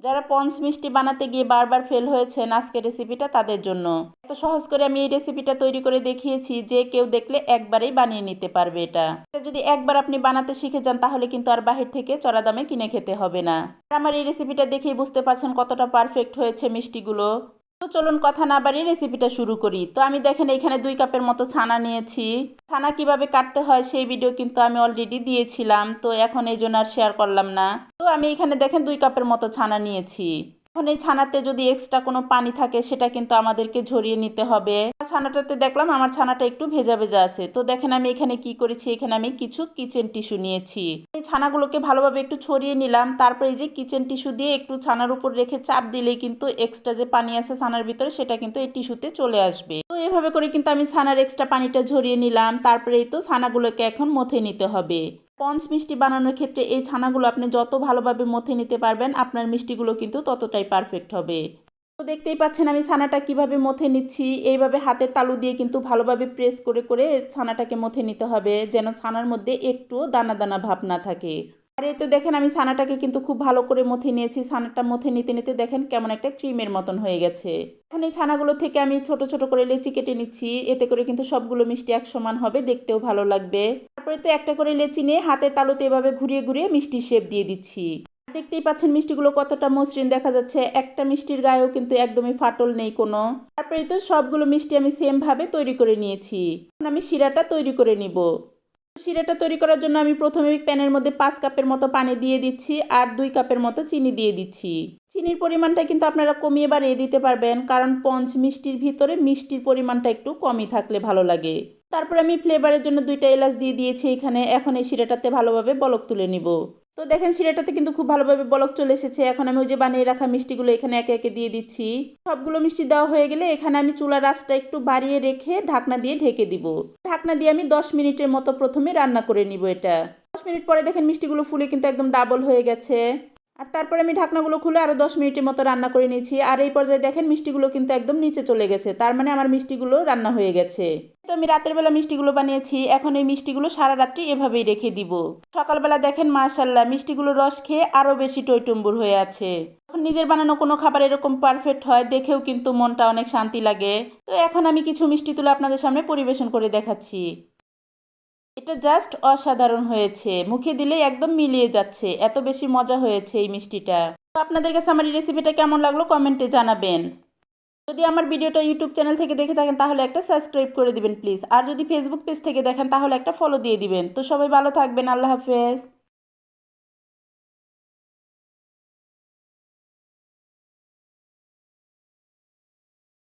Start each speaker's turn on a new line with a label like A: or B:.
A: যারা পঞ্চ মিষ্টি বানাতে গিয়ে বারবার ফেল হয়েছেন আজকের রেসিপিটা তাদের জন্য। এত সহজ করে আমি এই রেসিপিটা তৈরি করে দেখিয়েছি যে কেউ দেখলে একবারেই বানিয়ে নিতে পারবে এটা যদি একবার আপনি বানাতে শিখে যান তাহলে কিন্তু আর বাহির থেকে চড়া দামে কিনে খেতে হবে না। আর আমার এই রেসিপিটা দেখেই বুঝতে পারছেন কতটা পারফেক্ট হয়েছে মিষ্টিগুলো। তো চলুন কথা না বাড়িয়ে রেসিপিটা শুরু করি। তো আমি দেখেন এখানে 2 কাপের মতো ছানা নিয়েছি। ছানা কিভাবে কাটতে হয় সেই ভিডিও কিন্তু আমি অলরেডি দিয়েছিলাম, তো এখন এই জন্য আর শেয়ার করলাম না। তো আমি এখানে দেখেন 2 কাপের মতো ছানা নিয়েছি। এখন এই ছানাতে যদি এক্সট্রা কোনো পানি থাকে সেটা কিন্তু আমাদেরকে ঝরিয়ে নিতে হবে। ছানাটাতে দেখলাম আমার ছানাটা একটু ভেজা ভেজা আছে, তো দেখেন আমি এখানে কি করেছি, এখানে আমি কিছু কিচেন টিস্যু নিয়েছি। এই ছানাগুলোকে ভালোভাবে একটু ছড়িয়ে নিলাম, তারপর এই যে কিচেন টিস্যু দিয়ে একটু ছানার উপর রেখে চাপ দিলেই কিন্তু এক্সট্রা যে পানি আছে ছানার ভিতরে সেটা কিন্তু এই টিস্যুতে চলে আসবে। তো এভাবে করে কিন্তু আমি ছানার এক্সট্রা পানিটা ঝরিয়ে নিলাম। তারপরে এই তো ছানাগুলোকে এখন মথে নিতে হবে। পঞ্চ মিষ্টি বানানোর ক্ষেত্রে এই ছানাগুলো আপনি যত ভালোভাবে মথে নিতে পারবেন আপনার মিষ্টিগুলো কিন্তু ততটাই পারফেক্ট হবে। তো দেখতেই পাচ্ছেন আমি ছানাটা কিভাবে মথে নিচ্ছি। এইভাবে হাতের তালু দিয়ে কিন্তু ভালোভাবে প্রেস করে করে ছানাটাকে মথে নিতে হবে যেন ছানার মধ্যে একটুও দানা দানা ভাব না থাকে। আর এই তো দেখেন আমি ছানাটাকে কিন্তু খুব ভালো করে মথে নিয়েছি। ছানাটা মথে নিতে নিতে দেখেন কেমন একটা ক্রিমের মতন হয়ে গেছে। এখন এই ছানাগুলো থেকে আমি ছোট ছোট করে লেচি কেটে নিচ্ছি, এতে করে কিন্তু সবগুলো মিষ্টি এক সমান হবে, দেখতেও ভালো লাগবে। তারপরে তো একটা করে লেচি নিয়ে হাতের তালুতে এভাবে ঘুরিয়ে ঘুরিয়ে মিষ্টি শেপ দিয়ে দিচ্ছি। দেখতেই পাচ্ছেন মিষ্টিগুলো কতটা মসৃণ দেখা যাচ্ছে, একটা মিষ্টির গায়েও কিন্তু একদমই ফাটল নেই কোনো। তারপরে তো সবগুলো মিষ্টি আমি সেম ভাবে তৈরি করে নিয়েছি। এখন আমি শিরাটা তৈরি করে নিব। শিরাটা তৈরি করার জন্য আমি প্রথমে প্যানের মধ্যে 5 কাপের মতো পানি দিয়ে দিচ্ছি আর 2 কাপের মতো চিনি দিয়ে দিচ্ছি। চিনির পরিমাণটা কিন্তু আপনারা কমিয়ে বাড়িয়ে দিতে পারবেন, কারণ পঞ্চ মিষ্টির ভিতরে মিষ্টির পরিমাণটা একটু কমই থাকলে ভালো লাগে। তারপর আমি ফ্লেভারের জন্য 2টা এলাচ দিয়ে দিয়েছি এখানে। এখন এই শিরাটাতে ভালোভাবে বলক তুলে নিব। তো দেখেন শিরাটাতে কিন্তু খুব ভালোভাবে বলক চলে এসেছে। এখন আমি ওই যে বানিয়ে রাখা মিষ্টিগুলো এখানে একে একে দিয়ে দিচ্ছি। সবগুলো মিষ্টি দেওয়া হয়ে গেলে এখানে আমি চুলার আঁচটা একটু বাড়িয়ে রেখে ঢাকনা দিয়ে ঢেকে দিব। ঢাকনা দিয়ে আমি 10 মিনিটের মতো প্রথমে রান্না করে নিব এটা। 10 মিনিট পরে দেখেন মিষ্টিগুলো ফুলে কিন্তু একদম ডাবল হয়ে গেছে। আর তারপরে আমি ঢাকনাগুলো খুলে আরও 10 মিনিটের মতো রান্না করে নিয়েছি। আর এই পর্যায়ে দেখেন মিষ্টিগুলো কিন্তু একদম নিচে চলে গেছে, তার মানে আমার মিষ্টিগুলো রান্না হয়ে গেছে। তো আমি রাতের বেলা মিষ্টিগুলো বানিয়েছি, এখন এই মিষ্টিগুলো সারা রাত্রি এভাবেই রেখে দিব। সকালবেলা দেখেন মাশাল্লাহ মিষ্টিগুলো রস খেয়ে আরও বেশি টইটুম্বুর হয়ে আছে। এখন নিজের বানানো কোনো খাবার এরকম পারফেক্ট হয় দেখেও কিন্তু মনটা অনেক শান্তি লাগে। তো এখন আমি কিছু মিষ্টি তুলে আপনাদের সামনে পরিবেশন করে দেখাচ্ছি। এটা জাস্ট অসাধারণ হয়েছে, মুখে দিলেই একদম মিলিয়ে যাচ্ছে, এত বেশি মজা হয়েছে এই মিষ্টিটা। তো আপনাদের কাছে আমার এই রেসিপিটা কেমন লাগলো কমেন্টে জানাবেন। যদি আমার ভিডিওটা ইউটিউব চ্যানেল থেকে দেখে থাকেন তাহলে একটা সাবস্ক্রাইব করে দিবেন প্লিজ। আর যদি ফেসবুক পেজ থেকে দেখেন তাহলে একটা ফলো দিয়ে দিবেন। তো সবাই ভালো থাকবেন, আল্লাহ হাফেজ।